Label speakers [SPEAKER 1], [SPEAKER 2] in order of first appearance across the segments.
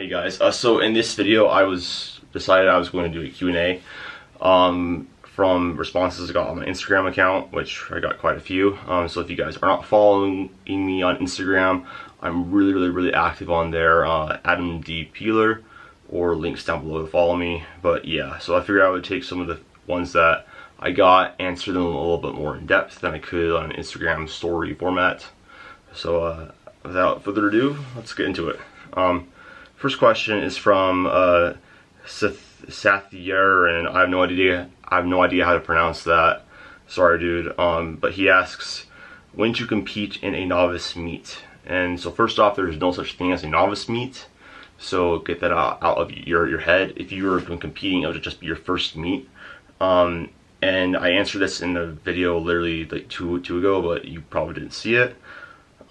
[SPEAKER 1] Hey guys, so in this video decided I was going to do a Q&A from responses I got on my Instagram account, which I got quite a few. So if you guys are not following me on Instagram, I'm really active on there, Adam D. Peeler, or links down below to follow me. But yeah, so I figured I would take some of the ones that I got, answer them a little bit more in depth than I could on an Instagram story format. So without further ado, let's get into it. First question is from Sathier, and I have no idea how to pronounce that. Sorry, dude. But he asks, when to compete in a novice meet? And so first off, there's no such thing as a novice meet. So get that out of your head. If you were competing, it would just be your first meet. And I answered this in the video literally like two ago, but you probably didn't see it.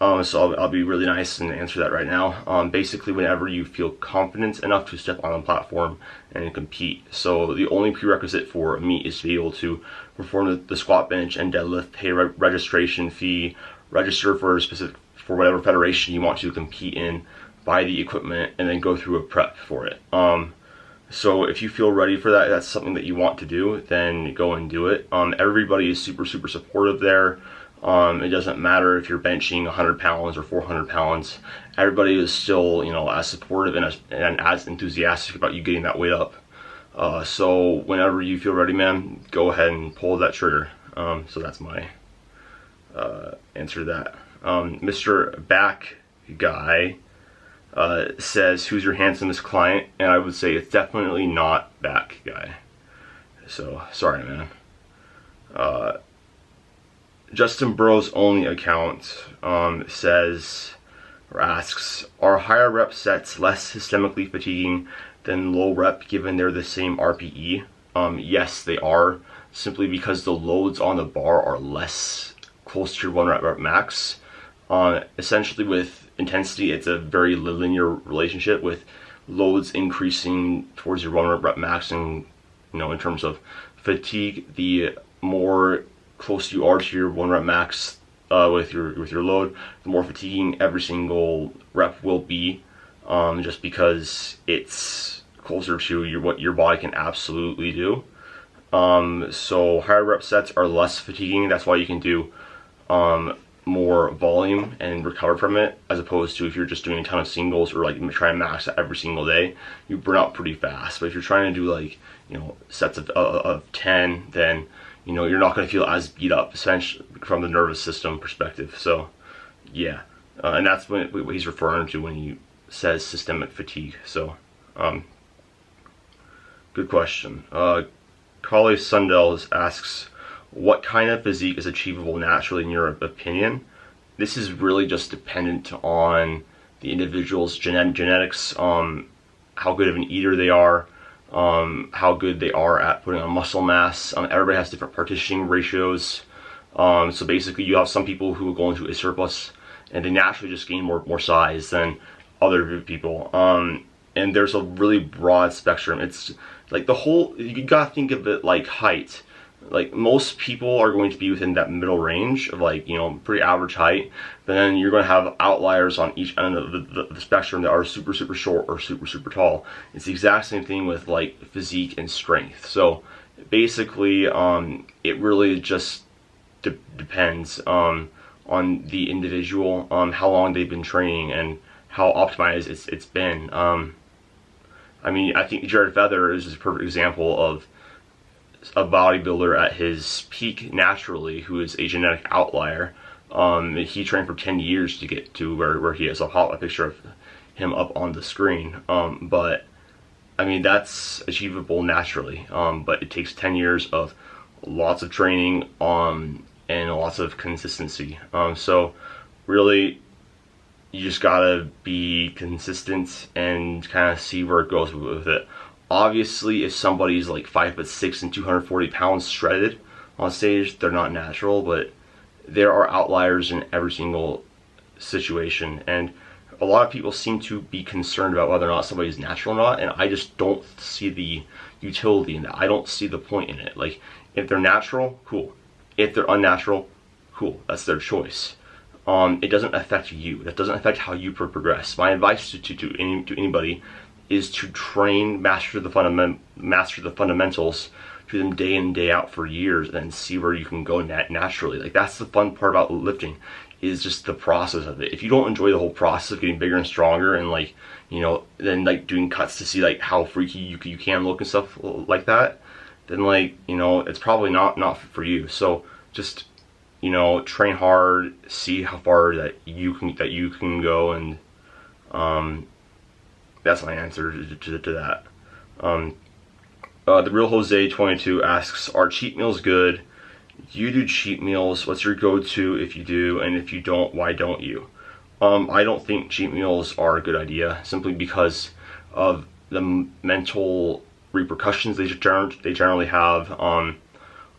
[SPEAKER 1] So I'll be really nice and answer that right now. Basically, whenever you feel confident enough to step on a platform and compete. So the only prerequisite for a meet is to be able to perform the squat, bench, and deadlift, pay registration fee, register for whatever federation you want to compete in, buy the equipment, and then go through a prep for it. So if you feel ready for that, that's something that you want to do, then go and do it. Everybody is super supportive there. It doesn't matter if you're benching 100 pounds or 400 pounds. Everybody is still, as supportive and as enthusiastic about you getting that weight up. So whenever you feel ready, man, go ahead and pull that trigger. So that's my answer to that. Mr. Back Guy says, who's your handsomest client? And I would say it's definitely not Back Guy. So sorry, man. Justin Burrow's only account says or asks, are higher rep sets less systemically fatiguing than low rep given they're the same RPE? Yes, they are, simply because the loads on the bar are less close to your 1 rep max. Essentially with intensity, it's a very linear relationship, with loads increasing towards your 1 rep max, and in terms of fatigue, the more close you are to your 1 rep max with your load, the more fatiguing every single rep will be, just because it's closer to what your body can absolutely do. So higher rep sets are less fatiguing. That's why you can do more volume and recover from it, as opposed to if you're just doing a ton of singles or like try and max it every single day, you burn out pretty fast. But if you're trying to do like sets of 10, then you're not going to feel as beat up, essentially from the nervous system perspective. So yeah, and that's what he's referring to when he says systemic fatigue. So good question. Carly Sundell asks, what kind of physique is achievable naturally in your opinion? This is really just dependent on the individual's genetics, how good of an eater they are, how good they are at putting on muscle mass. Everybody has different partitioning ratios. So basically you have some people who go into a surplus and they naturally just gain more size than other people. And there's a really broad spectrum. It's like you gotta think of it like height. Like most people are going to be within that middle range of pretty average height, but then you're going to have outliers on each end of the spectrum that are super short or super tall. It's the exact same thing with like physique and strength. So basically it really just depends on the individual, how long they've been training and how optimized it's been. I think Jared Feather is a perfect example of a bodybuilder at his peak naturally, who is a genetic outlier. He trained for 10 years to get to where he is. I'll pop a picture of him up on the screen. But that's achievable naturally. But it takes 10 years of lots of training and lots of consistency. So really, you just gotta be consistent and kind of see where it goes with it. Obviously, if somebody's like 5'6" and 240 pounds shredded on stage, they're not natural, but there are outliers in every single situation. And a lot of people seem to be concerned about whether or not somebody's natural or not, and I just don't see the utility in that. I don't see the point in it. Like, if they're natural, cool. If they're unnatural, cool. That's their choice. it doesn't affect you. That doesn't affect how you progress. My advice to anybody is to train, master the fundamentals, do them day in day out for years, and then see where you can go naturally. Like, that's the fun part about lifting, is just the process of it. If you don't enjoy the whole process of getting bigger and stronger, and like, you know, then like doing cuts to see like how freaky you can look and stuff like that, then like, you know, it's probably not for you. So just, you know, train hard, see how far that you can go, and that's my answer to that. The Real Jose 22 asks, are cheat meals good? You do cheat meals. What's your go-to if you do? And if you don't, why don't you? I don't think cheat meals are a good idea, simply because of the mental repercussions they generally have.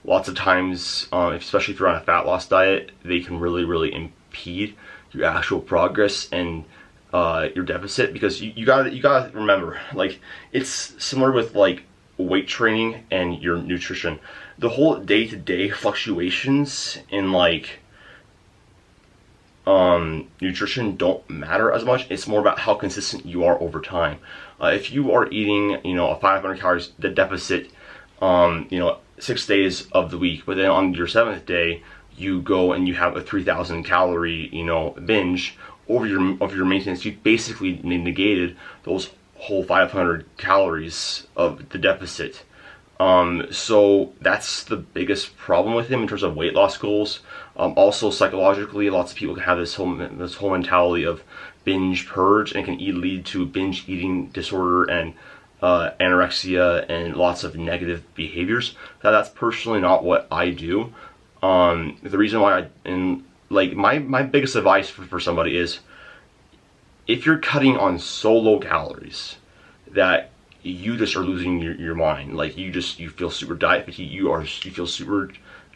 [SPEAKER 1] Lots of times, especially if you're on a fat loss diet, they can really impede your actual progress and your deficit, because you gotta remember, like, it's similar with like weight training and your nutrition. The whole day-to-day fluctuations in like nutrition don't matter as much. It's more about how consistent you are over time. If you are eating, you know, a 500 calories deficit, you know, 6 days of the week, but then on your 7th day you go and you have a 3,000 calorie, you know, binge over your maintenance, you basically negated those whole 500 calories of the deficit. So that's the biggest problem with him in terms of weight loss goals. Also psychologically, lots of people can have this whole mentality of binge purge, and it can lead to binge eating disorder and anorexia and lots of negative behaviors. That's personally not what I do. The reason why my biggest advice for somebody is, if you're cutting on so low calories that you just are losing your mind, like you feel super diet fatigue, you feel super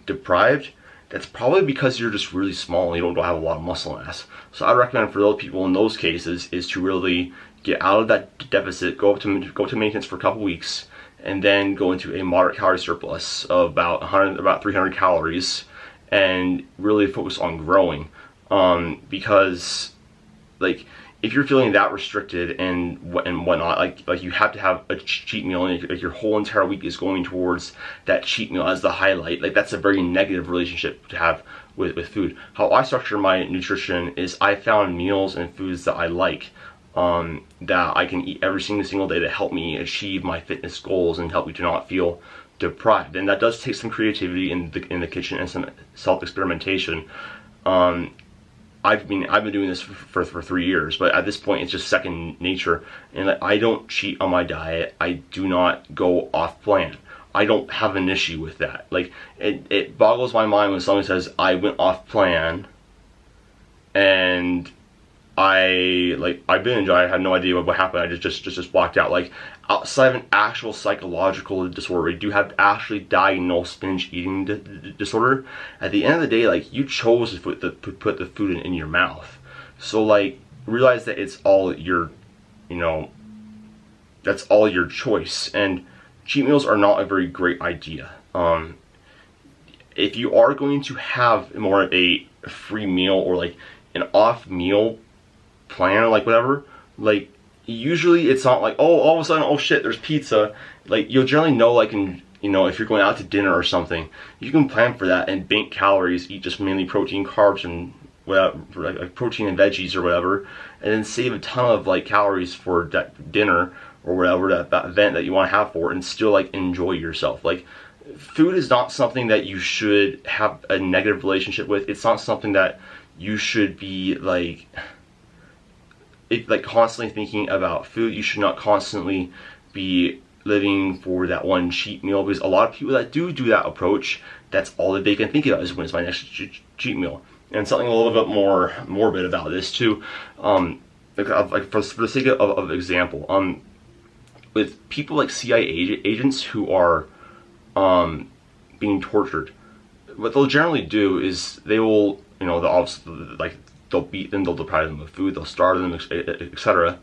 [SPEAKER 1] deprived, that's probably because you're just really small and you don't have a lot of muscle mass. So I recommend for those people in those cases is to really get out of that deficit, go to maintenance for a couple weeks, and then go into a moderate calorie surplus of about 300 calories, and really focus on growing. Because like, if you're feeling that restricted and whatnot, like you have to have a cheat meal, and like your whole entire week is going towards that cheat meal as the highlight, like that's a very negative relationship to have with food. How I structure my nutrition is, I found meals and foods that I like, that I can eat every single day to help me achieve my fitness goals and help me to not feel deprived. And that does take some creativity in the kitchen and some self-experimentation. I've been doing this for 3 years, but at this point it's just second nature. And like, I don't cheat on my diet. I do not go off plan. I don't have an issue with that. Like, it boggles my mind when someone says I went off plan and I binge. I had no idea what happened. I just blacked out. Like, outside of an actual psychological disorder, you do have actually diagnosed binge eating disorder. At the end of the day, like, you chose to put the food in your mouth. So like, realize that it's all your, you know, that's all your choice. And cheat meals are not a very great idea. If you are going to have more of a free meal or like an off meal plan, or like whatever, like, usually it's not like, oh, all of a sudden, oh shit, there's pizza. Like, you'll generally know, like, in, you know, if you're going out to dinner or something, you can plan for that and bank calories, eat just mainly protein, carbs, and whatever, like protein and veggies or whatever, and then save a ton of like calories for that dinner or whatever, that event that you want to have for, and still like enjoy yourself. Like, food is not something that you should have a negative relationship with. It's not something that you should be like constantly thinking about food. You should not constantly be living for that one cheat meal, because a lot of people that do that approach, that's all that they can think about is, when is my next cheat meal. And something a little bit more morbid about this too, for the sake of example, with people like CIA agents who are being tortured, what they'll generally do is they will, you know, they'll beat them, they'll deprive them of food, they'll starve them, etc.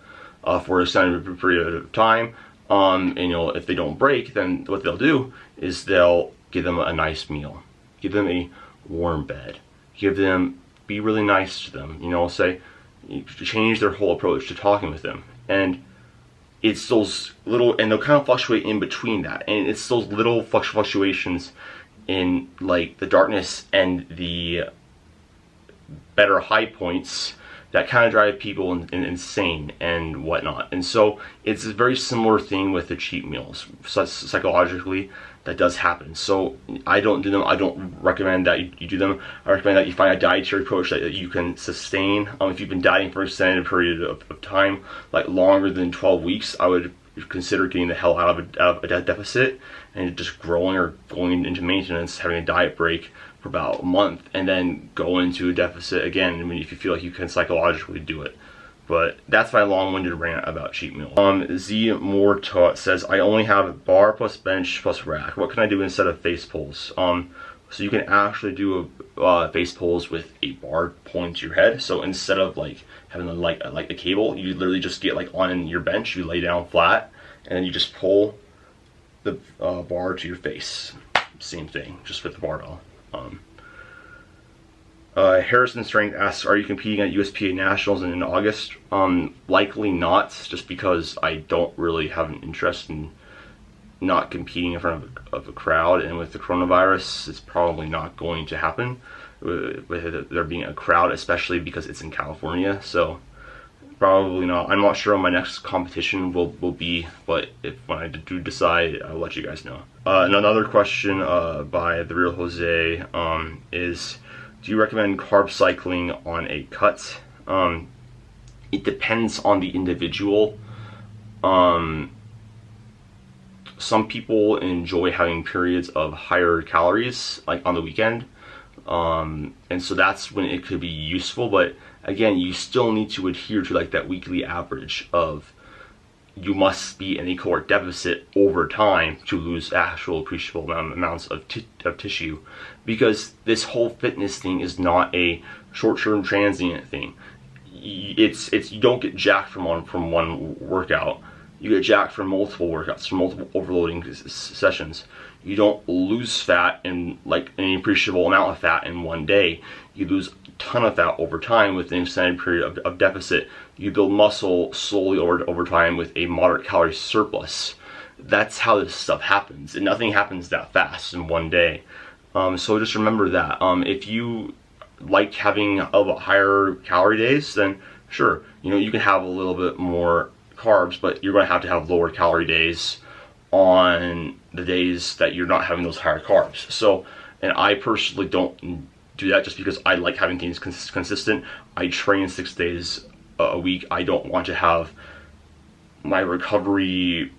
[SPEAKER 1] For a extended period of time. And you know, if they don't break, then what they'll do is they'll give them a nice meal, give them a warm bed, give them be really nice to them. Say, change their whole approach to talking with them. And it's those little, and they'll kind of fluctuate in between that. And it's those little fluctuations in like the darkness and the better high points that kind of drive people insane and whatnot. And so it's a very similar thing with the cheat meals. Psychologically, that does happen. So I don't do them. I don't recommend that you do them. I recommend that you find a dietary approach that you can sustain. If you've been dieting for an extended period of time, like longer than 12 weeks, I would consider getting the hell out of a deficit and just growing or going into maintenance, having a diet break for about a month, and then go into a deficit again. I mean, if you feel like you can psychologically do it. But that's my long-winded rant about cheat meals. Z Moore says, I only have bar plus bench plus rack. What can I do instead of face pulls? So you can actually do face pulls with a bar pointing to your head. So instead of like having like a cable, you literally just get like on your bench, you lay down flat, and then you just pull the bar to your face. Same thing, just with the barbell. Harrison Strength asks, are you competing at USPA Nationals in August? Likely not, just because I don't really have an interest in not competing in front of a crowd, and with the coronavirus, it's probably not going to happen with there being a crowd, especially because it's in California. So probably not. I'm not sure what my next competition will be, but when I do decide, I'll let you guys know. And another question by The Real Jose is, do you recommend carb cycling on a cut? It depends on the individual. Some people enjoy having periods of higher calories, like on the weekend. And so that's when it could be useful. But again, you still need to adhere to like that weekly average of, you must be in a caloric deficit over time to lose actual appreciable amounts of tissue, because this whole fitness thing is not a short-term transient thing. It's you don't get jacked from one workout. You get jacked from multiple workouts, from multiple overloading sessions. You don't lose fat in like an appreciable amount of fat in one day. You lose a ton of fat over time with an extended period of deficit. You build muscle slowly over time with a moderate calorie surplus. That's how this stuff happens, and nothing happens that fast in one day. So just remember that. If you like having a little higher calorie days, then sure, you can have a little bit more carbs, but you're going to have lower calorie days on the days that you're not having those higher carbs. So, and I personally don't do that just because I like having things consistent. I train 6 days a week. I don't want to have my recovery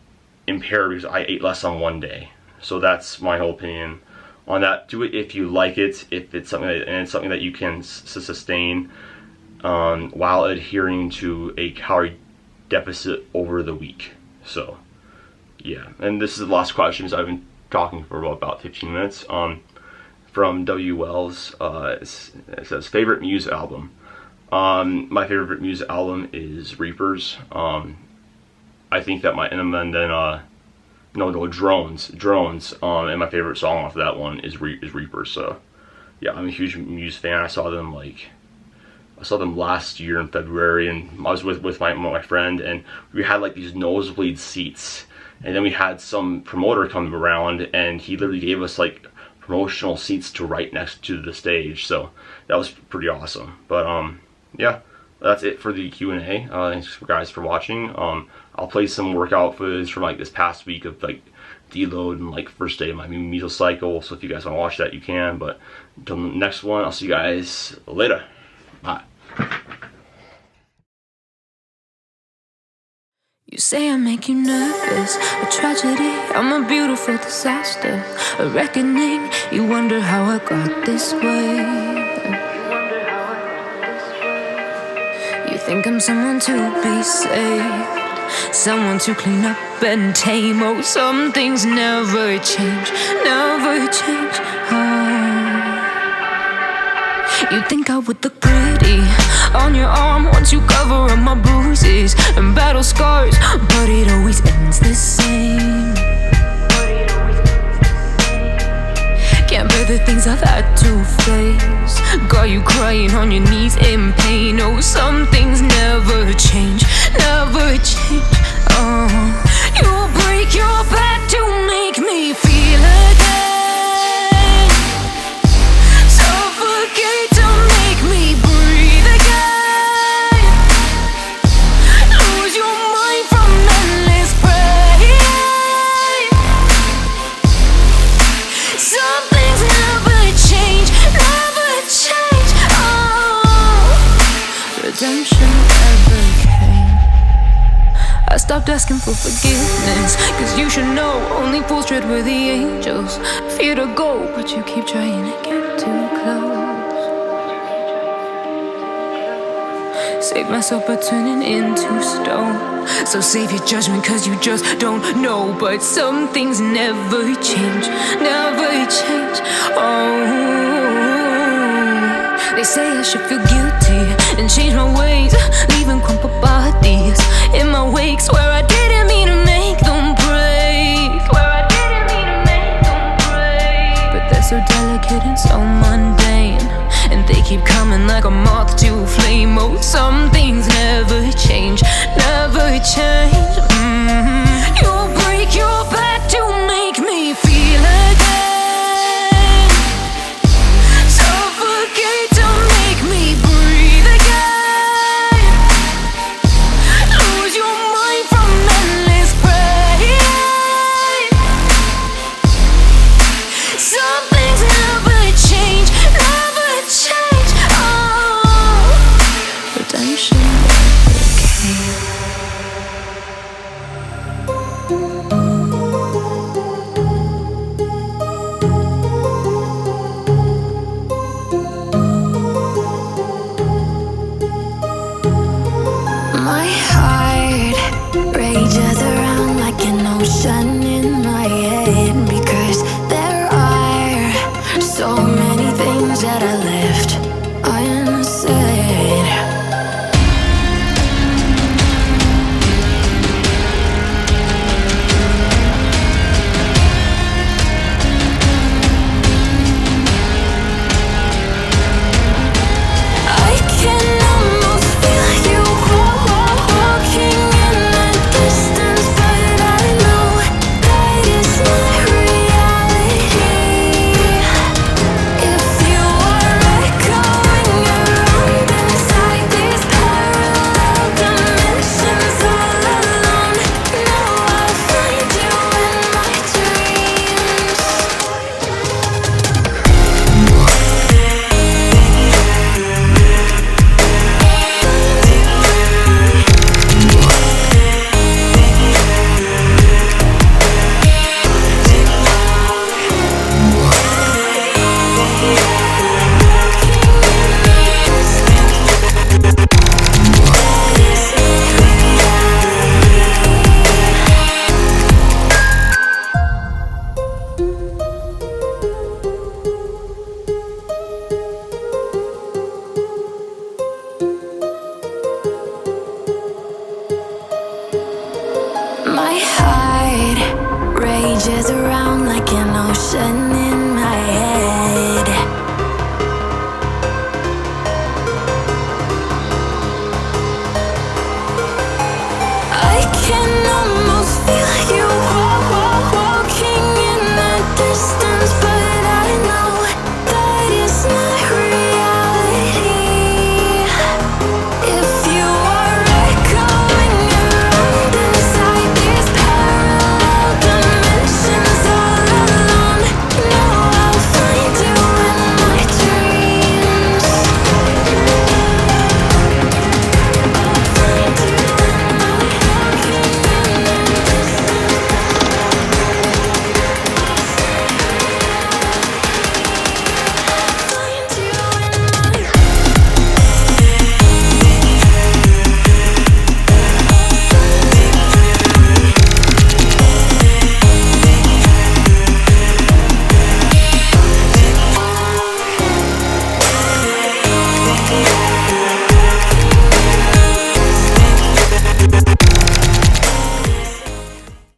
[SPEAKER 1] impaired because I ate less on one day. So that's my whole opinion on that. Do it if you like it, if it's something that you can sustain while adhering to a calorie deficit over the week. So yeah, and this is the last question. I've been talking for about 15 minutes. From W. Wells, it says, favorite Muse album. My favorite Muse album is Reapers. I think that Drones. And my favorite song off of that one is Reapers. So yeah, I'm a huge Muse fan. I saw them last year in February, and I was with my friend, and we had like these nosebleed seats, and then we had some promoter come around, and he literally gave us like promotional seats to right next to the stage. So that was pretty awesome. But yeah, that's it for the Q&A. Thanks guys for watching. I'll play some workout footage from like this past week of like deload and like first day of my mesocycle. So if you guys want to watch that, you can. But until the next one, I'll see you guys later. Bye.
[SPEAKER 2] You say I make you nervous, a tragedy, I'm a beautiful disaster, a reckoning. You wonder how I got this way. You think I'm someone to be saved, someone to clean up and tame. Oh, some things never change, never change. You think I would look pretty on your arm once you cover up my bruises and battle scars, but it always ends the same. Can't bear the things I've had to face. Got you you crying on your knees in pain. Oh, some things never change, never change. Oh, you'll break your back to make me feel again. Suffocate to make me breathe again. Lose your mind from endless pain. Some things never change, never change. Oh, redemption never came. I stopped asking for forgiveness, 'cause you should know only fools tread with the angels. Fear to go, but you keep trying to get too close. Save myself by turning into stone. So save your judgment, 'cause you just don't know. But some things never change, never change. Oh, they say I should feel guilty and change my ways, leaving crumpled bodies in my wake. Swear I didn't mean to make them break. Swear I didn't mean to make them break. But they're so delicate and so mundane, and they keep coming like a moth to a flame. Oh, some things never change, never change. You'll break your back to make me feel again. Suffocate to make me breathe again. Lose your mind from endless pain. Some things never change, never change. Oh, redemption never came.
[SPEAKER 3] My heart rages around like an ocean in my head, because there are so many things that I left unsaid. I can almost feel you walking in the distance, but I know that it's not reality. If you are echoing around inside these parallel dimensions all alone, know I'll find you in my dreams. My heart rages around like an ocean